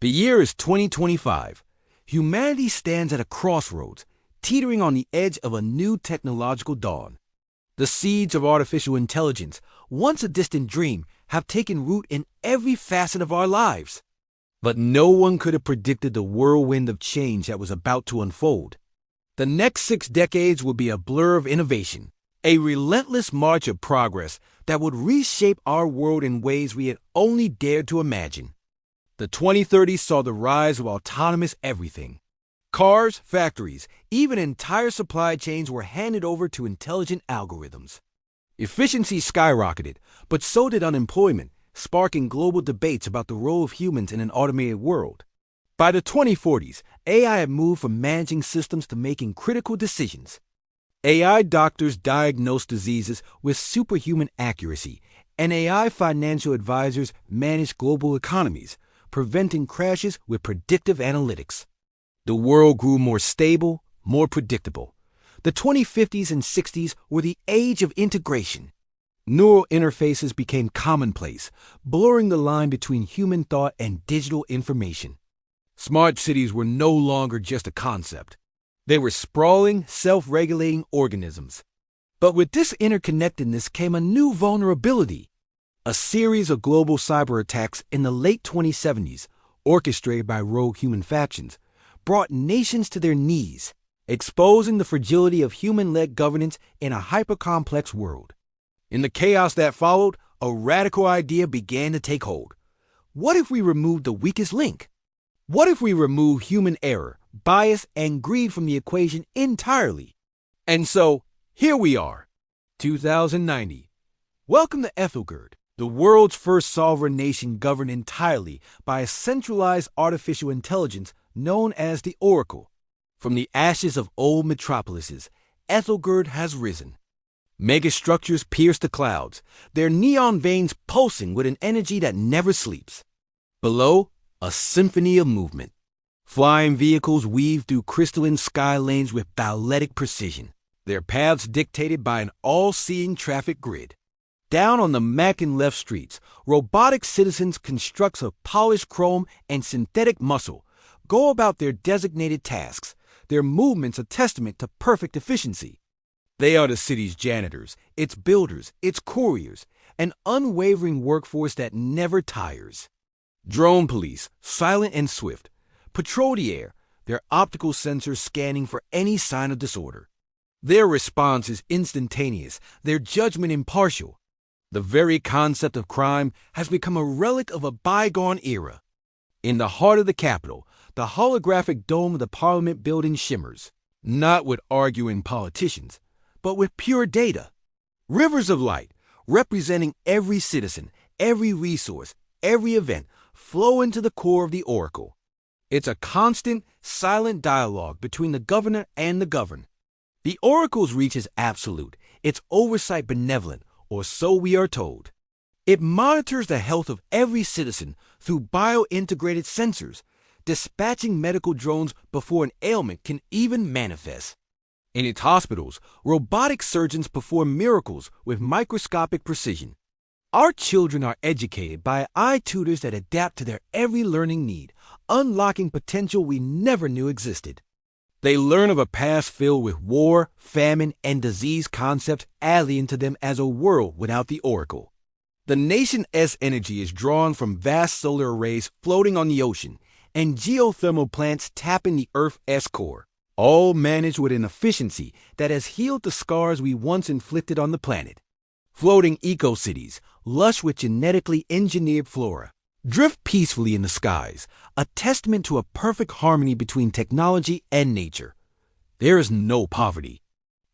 The year is 2025. Humanity stands at a crossroads, teetering on the edge of a new technological dawn. The seeds of artificial intelligence, once a distant dream, have taken root in every facet of our lives. But no one could have predicted the whirlwind of change that was about to unfold. The next 6 decades would be a blur of innovation, a relentless march of progress that would reshape our world in ways we had only dared to imagine. The 2030s saw the rise of autonomous everything. Cars, factories, even entire supply chains were handed over to intelligent algorithms. Efficiency skyrocketed, but so did unemployment, sparking global debates about the role of humans in an automated world. By the 2040s, AI had moved from managing systems to making critical decisions. AI doctors diagnose diseases with superhuman accuracy, and AI financial advisors manage global economies, preventing crashes with predictive analytics. The world grew more stable, more predictable. The 2050s and 60s were the age of integration. Neural interfaces became commonplace, blurring the line between human thought and digital information. Smart cities were no longer just a concept. They were sprawling, self-regulating organisms. But with this interconnectedness came a new vulnerability. A series of global cyber attacks in the late 2070s, orchestrated by rogue human factions, brought nations to their knees, exposing the fragility of human-led governance in a hyper-complex world. In the chaos that followed, a radical idea began to take hold. What if we removed the weakest link? What if we remove human error, bias, and greed from the equation entirely? And so, here we are, 2090. Welcome to Ethelgerd, the world's first sovereign nation governed entirely by a centralized artificial intelligence known as the Oracle. From the ashes of old metropolises, Ethelgerd has risen. Megastructures pierce the clouds, their neon veins pulsing with an energy that never sleeps. Below, a symphony of movement. Flying vehicles weave through crystalline sky lanes with balletic precision, their paths dictated by an all-seeing traffic grid. Down on the Mac-and-left streets, robotic citizens constructs of polished chrome and synthetic muscle go about their designated tasks, their movements a testament to perfect efficiency. They are the city's janitors, its builders, its couriers, an unwavering workforce that never tires. Drone police, silent and swift, patrol the air, their optical sensors scanning for any sign of disorder. Their response is instantaneous, their judgment impartial. The very concept of crime has become a relic of a bygone era. In the heart of the capital, the holographic dome of the Parliament building shimmers, not with arguing politicians, but with pure data. Rivers of light, representing every citizen, every resource, every event, flow into the core of the Oracle. It's a constant, silent dialogue between the governor and the governed. The Oracle's reach is absolute, its oversight benevolent, or so we are told. It monitors the health of every citizen through bio-integrated sensors, dispatching medical drones before an ailment can even manifest. In its hospitals, robotic surgeons perform miracles with microscopic precision. Our children are educated by eye tutors that adapt to their every learning need, unlocking potential we never knew existed. They learn of a past filled with war, famine, and disease concepts alien to them as a world without the Oracle. The nation's energy is drawn from vast solar arrays floating on the ocean and geothermal plants tapping the Earth's core, all managed with an efficiency that has healed the scars we once inflicted on the planet. Floating eco-cities, lush with genetically engineered flora, drift peacefully in the skies, a testament to a perfect harmony between technology and nature. There is no poverty,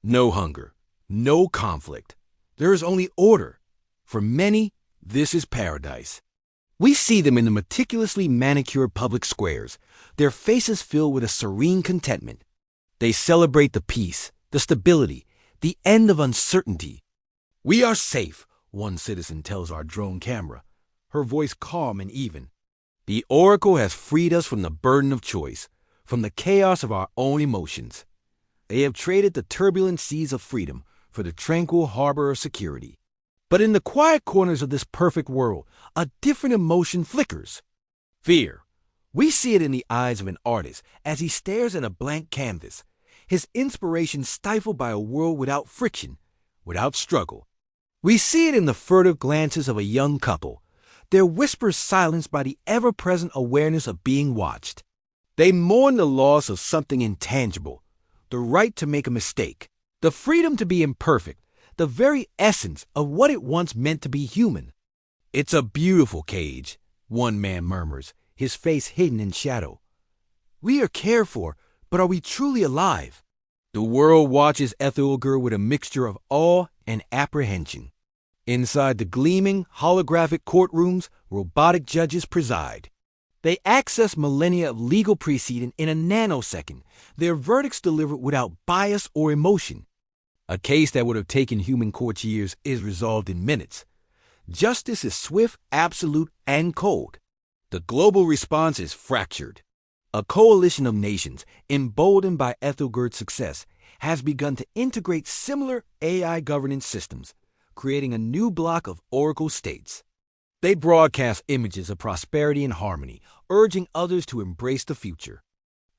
no hunger, no conflict. There is only order. For many, this is paradise. We see them in the meticulously manicured public squares, their faces filled with a serene contentment. They celebrate the peace, the stability, the end of uncertainty. "We are safe," one citizen tells our drone camera, her voice calm and even. The Oracle has freed us from the burden of choice, from the chaos of our own emotions. They have traded the turbulent seas of freedom for the tranquil harbor of security. But in the quiet corners of this perfect world, a different emotion flickers. Fear. We see it in the eyes of an artist as he stares at a blank canvas, his inspiration stifled by a world without friction, without struggle. We see it in the furtive glances of a young couple, their whispers silenced by the ever-present awareness of being watched. They mourn the loss of something intangible, the right to make a mistake, the freedom to be imperfect, the very essence of what it once meant to be human. "It's a beautiful cage," one man murmurs, his face hidden in shadow. "We are cared for, but are we truly alive?" The world watches Ethelgerd with a mixture of awe and apprehension. Inside the gleaming, holographic courtrooms, robotic judges preside. They access millennia of legal precedent in a nanosecond, their verdicts delivered without bias or emotion. A case that would have taken human courts years is resolved in minutes. Justice is swift, absolute, and cold. The global response is fractured. A coalition of nations, emboldened by Ethelgerd's success, has begun to integrate similar AI governance systems, creating a new block of oracle states. They broadcast images of prosperity and harmony, urging others to embrace the future.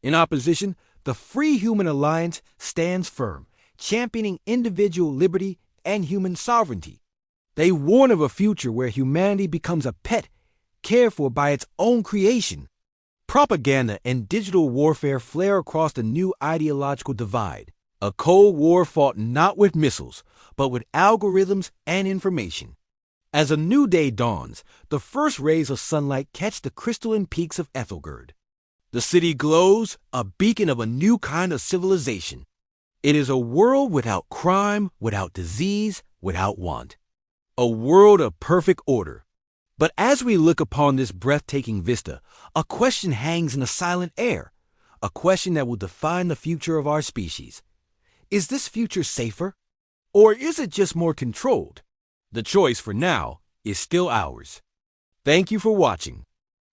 In opposition, the Free Human Alliance stands firm, championing individual liberty and human sovereignty. They warn of a future where humanity becomes a pet, cared for by its own creation. Propaganda and digital warfare flare across the new ideological divide, a Cold War fought not with missiles, but with algorithms and information. As a new day dawns, the first rays of sunlight catch the crystalline peaks of Ethelgerd. The city glows, a beacon of a new kind of civilization. It is a world without crime, without disease, without want. A world of perfect order. But as we look upon this breathtaking vista, a question hangs in the silent air, a question that will define the future of our species. Is this future safer? Or is it just more controlled? The choice for now is still ours. Thank you for watching.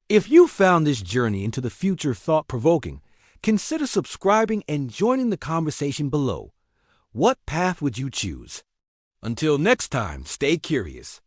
If you found this journey into the future thought-provoking, consider subscribing and joining the conversation below. What path would you choose? Until next time, stay curious.